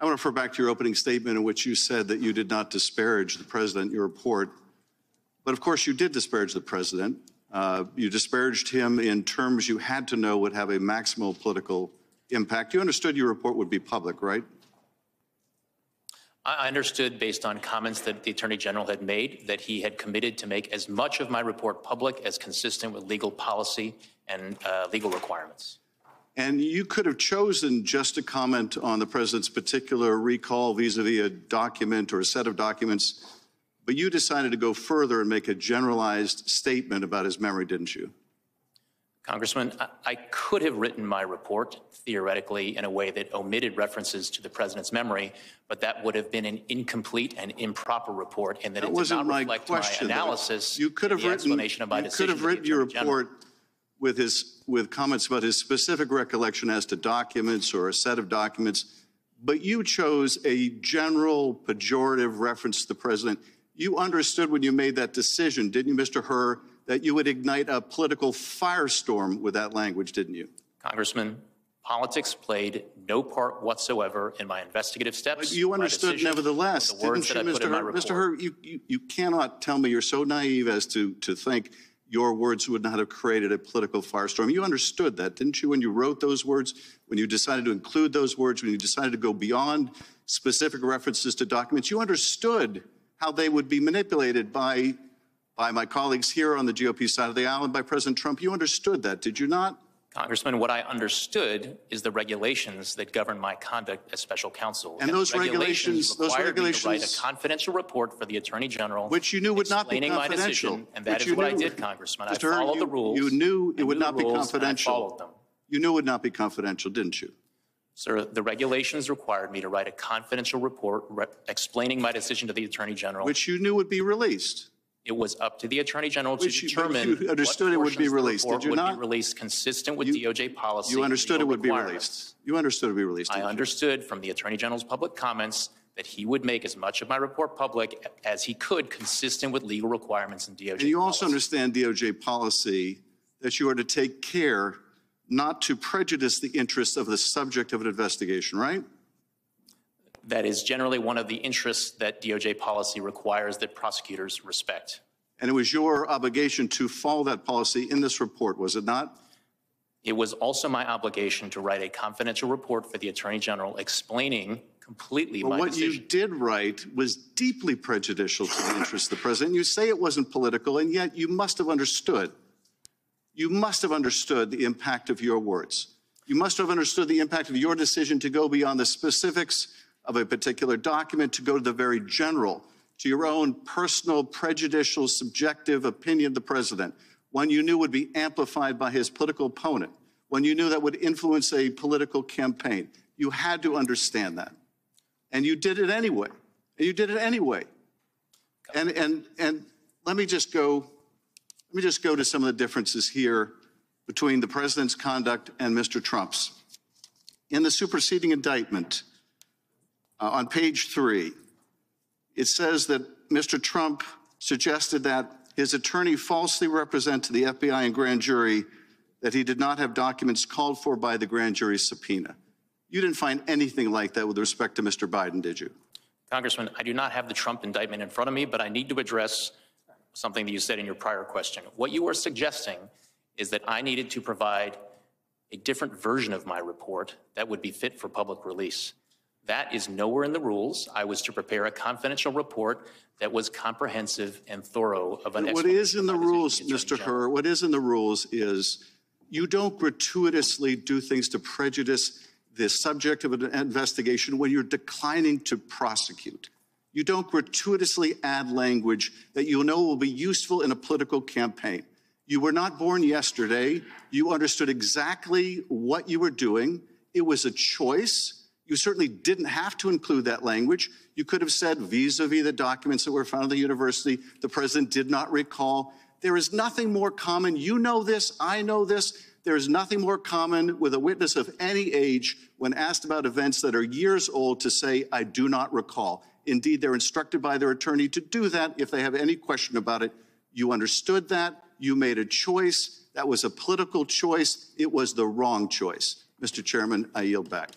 I want to refer back to your opening statement in which you said that you did not disparage the president in your report. But of course, you did disparage the president. You disparaged him in terms you had to know would have a maximal political impact. You understood your report would be public, right? I understood, based on comments that the Attorney General had made, that he had committed to make as much of my report public as consistent with legal policy and legal requirements. And you could have chosen just to comment on the president's particular recall vis-a-vis a document or a set of documents, but you decided to go further and make a generalized statement about his memory, didn't you? Congressman, I could have written my report theoretically in a way that omitted references to the president's memory, but that would have been an incomplete and improper report, and that it did not reflect my analysis. You could have written your report with comments about his specific recollection as to documents or a set of documents, but you chose a general pejorative reference to the president. You understood when you made that decision, didn't you, Mr. Hur, that you would ignite a political firestorm with that language, didn't you? Congressman, politics played no part whatsoever in my investigative steps. But you understood nevertheless, didn't you, Mr. Hur? You cannot tell me you're so naive as to think your words would not have created a political firestorm. You understood that, didn't you, when you wrote those words, when you decided to include those words, when you decided to go beyond specific references to documents? You understood how they would be manipulated by my colleagues here on the GOP side of the aisle and by President Trump. You understood that, did you not? Congressman, what I understood is the regulations that govern my conduct as special counsel. And those regulations required me to write a confidential report for the Attorney General, which you knew would not be confidential. My decision, and that is what I did, Congressman. I followed the rules. You knew it would not be confidential. I followed them. You knew it would not be confidential, didn't you? Sir, the regulations required me to write a confidential report explaining my decision to the Attorney General, which you knew would be released. It was up to the Attorney General to determine you understood it would be released, did you not? Would be released consistent with DOJ policy. You understood it would be released. You understood it would be released. I understood from the Attorney General's public comments that he would make as much of my report public as he could, consistent with legal requirements and DOJ policy. And you also understand DOJ policy that you are to take care not to prejudice the interests of the subject of an investigation, right? That is generally one of the interests that DOJ policy requires that prosecutors respect. And it was your obligation to follow that policy in this report, was it not? It was also my obligation to write a confidential report for the Attorney General explaining completely my decision. What you did write was deeply prejudicial to the interests of the president. You say it wasn't political, and yet you must have understood. You must have understood the impact of your words. You must have understood the impact of your decision to go beyond the specifics of a particular document, to go to the very general, to your own personal, prejudicial, subjective opinion of the president, one you knew would be amplified by his political opponent, one you knew that would influence a political campaign. You had to understand that. And you did it anyway. And you did it anyway. And let me just go to some of the differences here between the president's conduct and Mr. Trump's. In the superseding indictment, on page 3, it says that Mr. Trump suggested that his attorney falsely represent to the FBI and grand jury that he did not have documents called for by the grand jury subpoena. You didn't find anything like that with respect to Mr. Biden, did you? Congressman, I do not have the Trump indictment in front of me, but I need to address something that you said in your prior question. What you were suggesting is that I needed to provide a different version of my report that would be fit for public release. That is nowhere in the rules. I was to prepare a confidential report that was comprehensive and thorough of an explanation. What is in the rules, Mr. Hur, what is in the rules is you don't gratuitously do things to prejudice the subject of an investigation when you're declining to prosecute. You don't gratuitously add language that you know will be useful in a political campaign. You were not born yesterday. You understood exactly what you were doing. It was a choice. You certainly didn't have to include that language. You could have said vis-a-vis the documents that were found at the university, the president did not recall. There is nothing more common. You know this. I know this. There is nothing more common with a witness of any age when asked about events that are years old to say, I do not recall. Indeed, they're instructed by their attorney to do that if they have any question about it. You understood that. You made a choice. That was a political choice. It was the wrong choice. Mr. Chairman, I yield back.